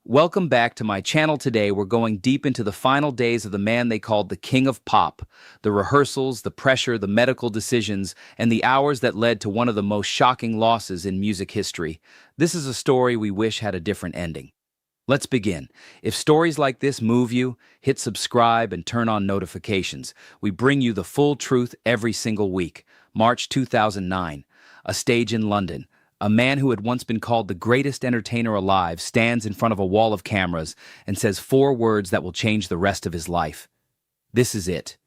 Welcome back to my channel. Today we're going deep into the final days of the man they called the King of Pop. The rehearsals, the pressure, the medical decisions, and the hours that led to one of the most shocking losses in music history. This is a story we wish had a different ending. Let's begin. If stories like this move you, hit subscribe and turn on notifications. We bring you the full truth every single week. March 2009. A stage in London. A man who had once been called the greatest entertainer alive stands in front of a wall of cameras and says four words that will change the rest of his life. This is it.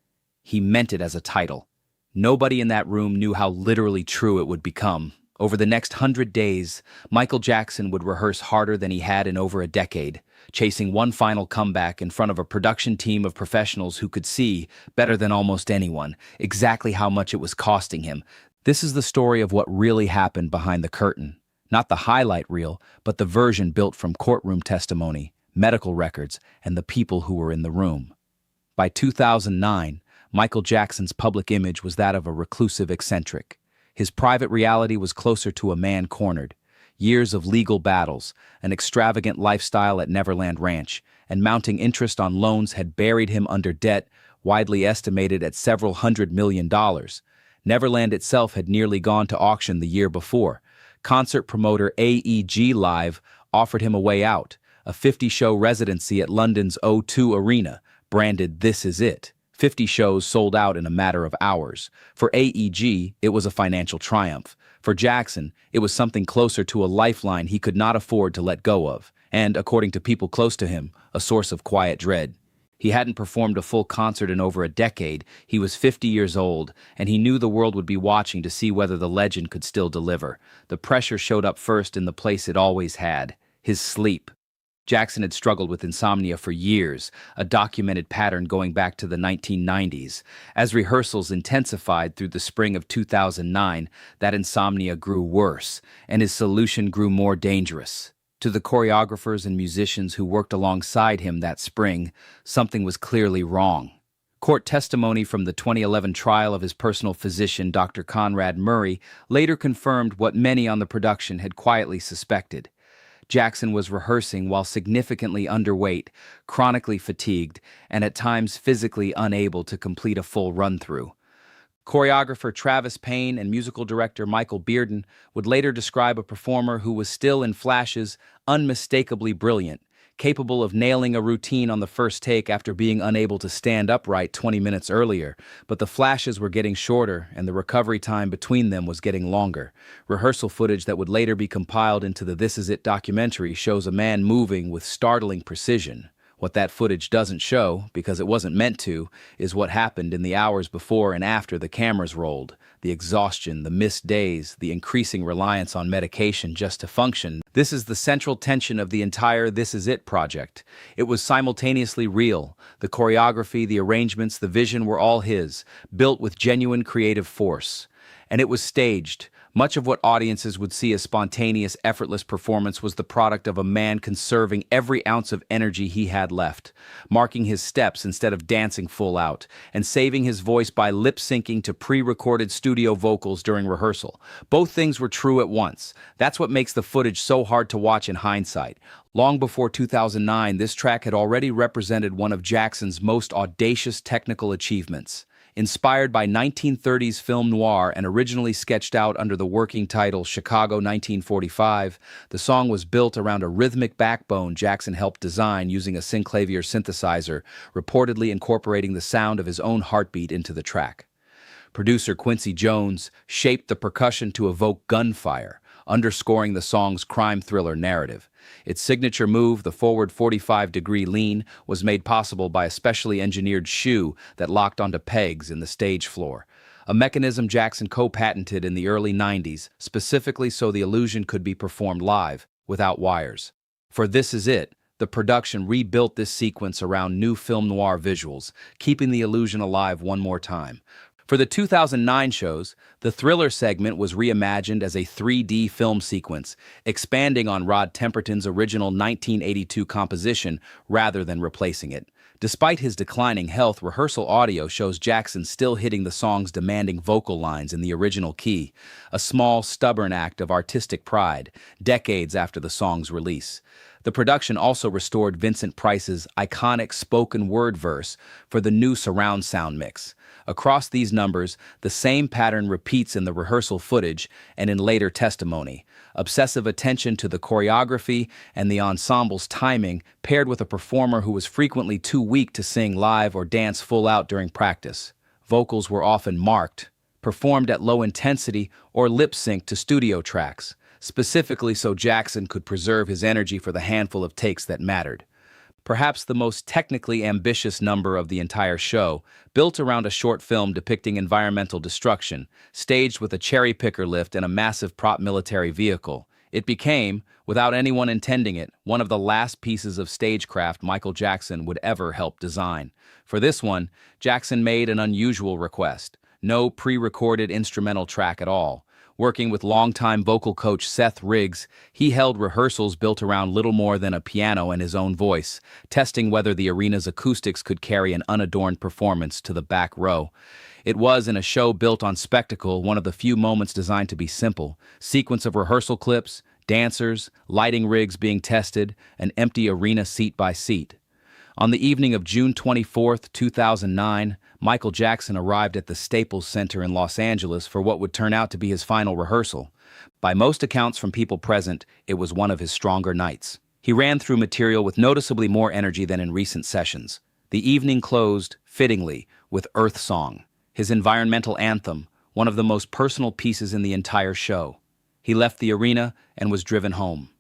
He meant it as a title. Nobody in that room knew how literally true it would become. Over the next 100 days, Michael Jackson would rehearse harder than he had in over a decade, chasing one final comeback in front of a production team of professionals who could see, better than almost anyone, exactly how much it was costing him. This is the story of what really happened behind the curtain. Not the highlight reel, but the version built from courtroom testimony, medical records, and the people who were in the room. By 2009, Michael Jackson's public image was that of a reclusive eccentric. His private reality was closer to a man cornered. Years of legal battles, an extravagant lifestyle at Neverland Ranch, and mounting interest on loans had buried him under debt, widely estimated at several $100 million. Neverland itself had nearly gone to auction the year before. Concert promoter AEG Live offered him a way out, a 50-show residency at London's O2 Arena, branded "This Is It." 50 shows sold out in a matter of hours. For AEG, it was a financial triumph. For Jackson, it was something closer to a lifeline he could not afford to let go of, and, according to people close to him, a source of quiet dread. He hadn't performed a full concert in over a decade, he was 50 years old, and he knew the world would be watching to see whether the legend could still deliver. The pressure showed up first in the place it always had: his sleep. Jackson had struggled with insomnia for years, a documented pattern going back to the 1990s. As rehearsals intensified through the spring of 2009, that insomnia grew worse, and his solution grew more dangerous. To the choreographers and musicians who worked alongside him that spring, something was clearly wrong. Court testimony from the 2011 trial of his personal physician, Dr. Conrad Murray, later confirmed what many on the production had quietly suspected. Jackson was rehearsing while significantly underweight, chronically fatigued, and at times physically unable to complete a full run-through. Choreographer Travis Payne and musical director Michael Bearden would later describe a performer who was still in flashes unmistakably brilliant, capable of nailing a routine on the first take after being unable to stand upright 20 minutes earlier, but the flashes were getting shorter and the recovery time between them was getting longer. Rehearsal footage that would later be compiled into the This Is It documentary shows a man moving with startling precision. What that footage doesn't show, because it wasn't meant to, is what happened in the hours before and after the cameras rolled. The exhaustion, the missed days, the increasing reliance on medication just to function. This is the central tension of the entire This Is It project. It was simultaneously real. The choreography, the arrangements, the vision were all his, built with genuine creative force. And it was staged. Much of what audiences would see as spontaneous, effortless performance was the product of a man conserving every ounce of energy he had left, marking his steps instead of dancing full out, and saving his voice by lip-syncing to pre-recorded studio vocals during rehearsal. Both things were true at once. That's what makes the footage so hard to watch in hindsight. Long before 2009, this track had already represented one of Jackson's most audacious technical achievements. Inspired by 1930s film noir and originally sketched out under the working title Chicago 1945, the song was built around a rhythmic backbone Jackson helped design using a synclavier synthesizer, reportedly incorporating the sound of his own heartbeat into the track. Producer Quincy Jones shaped the percussion to evoke gunfire, underscoring the song's crime thriller narrative. Its signature move, the forward 45-degree lean, was made possible by a specially engineered shoe that locked onto pegs in the stage floor, a mechanism Jackson co-patented in the early 90s, specifically so the illusion could be performed live, without wires. For This Is It, the production rebuilt this sequence around new film noir visuals, keeping the illusion alive one more time. For the 2009 shows, the thriller segment was reimagined as a 3D film sequence, expanding on Rod Temperton's original 1982 composition rather than replacing it. Despite his declining health, rehearsal audio shows Jackson still hitting the song's demanding vocal lines in the original key, a small, stubborn act of artistic pride, decades after the song's release. The production also restored Vincent Price's iconic spoken word verse for the new surround sound mix. Across these numbers, the same pattern repeats in the rehearsal footage and in later testimony. Obsessive attention to the choreography and the ensemble's timing, paired with a performer who was frequently too weak to sing live or dance full out during practice. Vocals were often marked, performed at low intensity, or lip-synced to studio tracks, specifically so Jackson could preserve his energy for the handful of takes that mattered. Perhaps the most technically ambitious number of the entire show, built around a short film depicting environmental destruction, staged with a cherry picker lift and a massive prop military vehicle. It became, without anyone intending it, one of the last pieces of stagecraft Michael Jackson would ever help design. For this one, Jackson made an unusual request: no pre-recorded instrumental track at all. Working with longtime vocal coach Seth Riggs, he held rehearsals built around little more than a piano and his own voice, testing whether the arena's acoustics could carry an unadorned performance to the back row. It was, in a show built on spectacle, one of the few moments designed to be simple. Sequence of rehearsal clips, dancers, lighting rigs being tested, an empty arena seat by seat. On the evening of June 24, 2009, Michael Jackson arrived at the Staples Center in Los Angeles for what would turn out to be his final rehearsal. By most accounts from people present, it was one of his stronger nights. He ran through material with noticeably more energy than in recent sessions. The evening closed, fittingly, with Earth Song, his environmental anthem, one of the most personal pieces in the entire show. He left the arena and was driven home.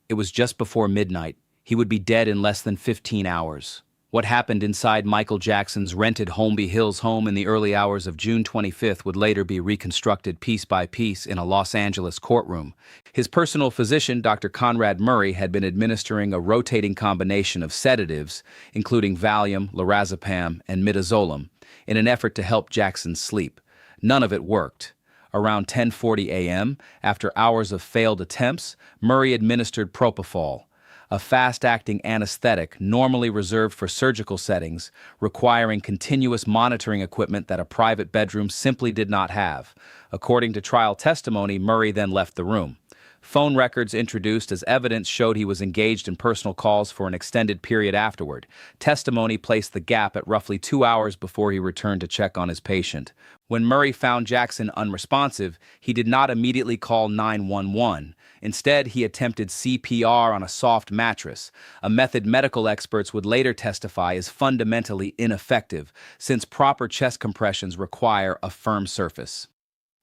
It was just before midnight. He would be dead in less than 15 hours. What happened inside Michael Jackson's rented Holmby Hills home in the early hours of June 25th would later be reconstructed piece by piece in a Los Angeles courtroom. His personal physician, Dr. Conrad Murray, had been administering a rotating combination of sedatives, including Valium, lorazepam, and midazolam, in an effort to help Jackson sleep. None of it worked. Around 10:40 a.m., after hours of failed attempts, Murray administered propofol, a fast-acting anesthetic normally reserved for surgical settings, requiring continuous monitoring equipment that a private bedroom simply did not have. According to trial testimony, Murray then left the room. Phone records introduced as evidence showed he was engaged in personal calls for an extended period afterward. Testimony placed the gap at roughly 2 hours before he returned to check on his patient. When Murray found Jackson unresponsive, he did not immediately call 911. Instead, he attempted CPR on a soft mattress, a method medical experts would later testify is fundamentally ineffective, since proper chest compressions require a firm surface.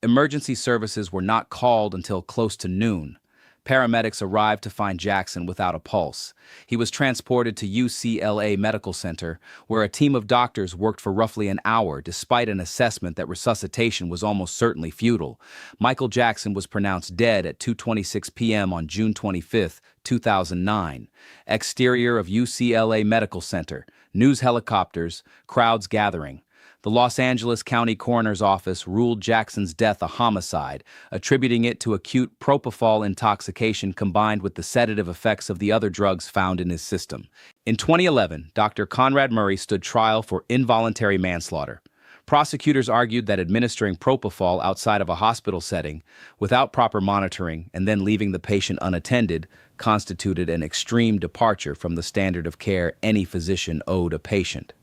Emergency services were not called until close to noon. Paramedics arrived to find Jackson without a pulse. He was transported to UCLA Medical Center, where a team of doctors worked for roughly an hour despite an assessment that resuscitation was almost certainly futile. Michael Jackson was pronounced dead at 2:26 p.m. on June 25, 2009. Exterior of UCLA Medical Center, news helicopters, crowds gathering. The Los Angeles County Coroner's Office ruled Jackson's death a homicide, attributing it to acute propofol intoxication combined with the sedative effects of the other drugs found in his system. In 2011, Dr. Conrad Murray stood trial for involuntary manslaughter. Prosecutors argued that administering propofol outside of a hospital setting, without proper monitoring and then leaving the patient unattended, constituted an extreme departure from the standard of care any physician owed a patient.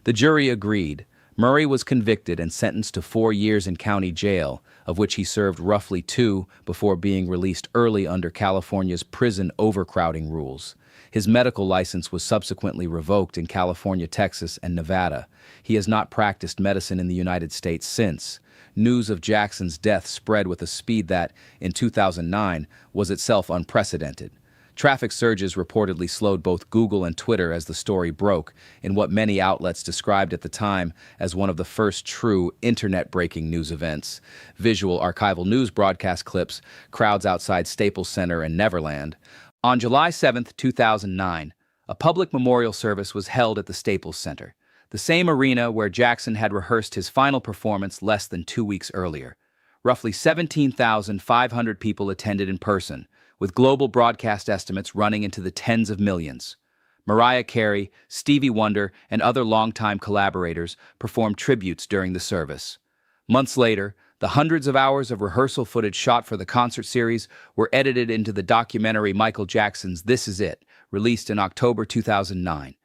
The jury agreed. Murray was convicted and sentenced to 4 years in county jail, of which he served roughly 2 before being released early under California's prison overcrowding rules. His medical license was subsequently revoked in California, Texas, and Nevada. He has not practiced medicine in the United States since. News of Jackson's death spread with a speed that, in 2009, was itself unprecedented. Traffic surges reportedly slowed both Google and Twitter as the story broke, in what many outlets described at the time as one of the first true internet-breaking news events. Visual archival news broadcast clips, crowds outside Staples Center and Neverland. On July 7, 2009, a public memorial service was held at the Staples Center, the same arena where Jackson had rehearsed his final performance less than 2 weeks earlier. Roughly 17,500 people attended in person, with global broadcast estimates running into the tens of millions. Mariah Carey, Stevie Wonder, and other longtime collaborators performed tributes during the service. Months later, the hundreds of hours of rehearsal footage shot for the concert series were edited into the documentary Michael Jackson's This Is It, released in October 2009.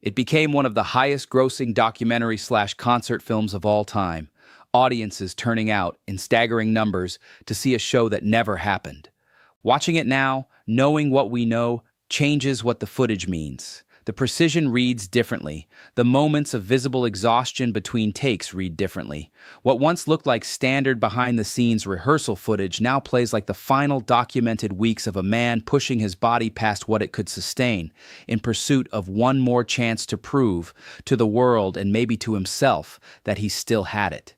It became one of the highest-grossing documentary/concert films of all time, audiences turning out in staggering numbers to see a show that never happened. Watching it now, knowing what we know, changes what the footage means. The precision reads differently. The moments of visible exhaustion between takes read differently. What once looked like standard behind-the-scenes rehearsal footage now plays like the final documented weeks of a man pushing his body past what it could sustain, in pursuit of one more chance to prove, to the world and maybe to himself, that he still had it.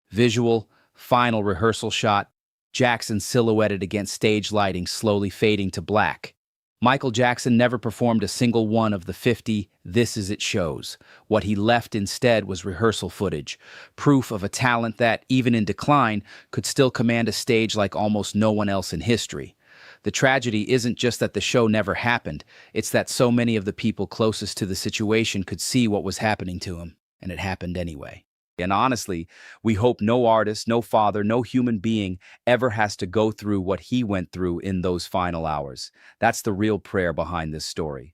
Visual, final rehearsal shot, Jackson silhouetted against stage lighting slowly fading to black. Michael Jackson never performed a single one of the 50 This Is It shows. What he left instead was rehearsal footage, proof of a talent that, even in decline, could still command a stage like almost no one else in history. The tragedy isn't just that the show never happened, it's that so many of the people closest to the situation could see what was happening to him, and it happened anyway. And honestly, we hope no artist, no father, no human being ever has to go through what he went through in those final hours. That's the real prayer behind this story.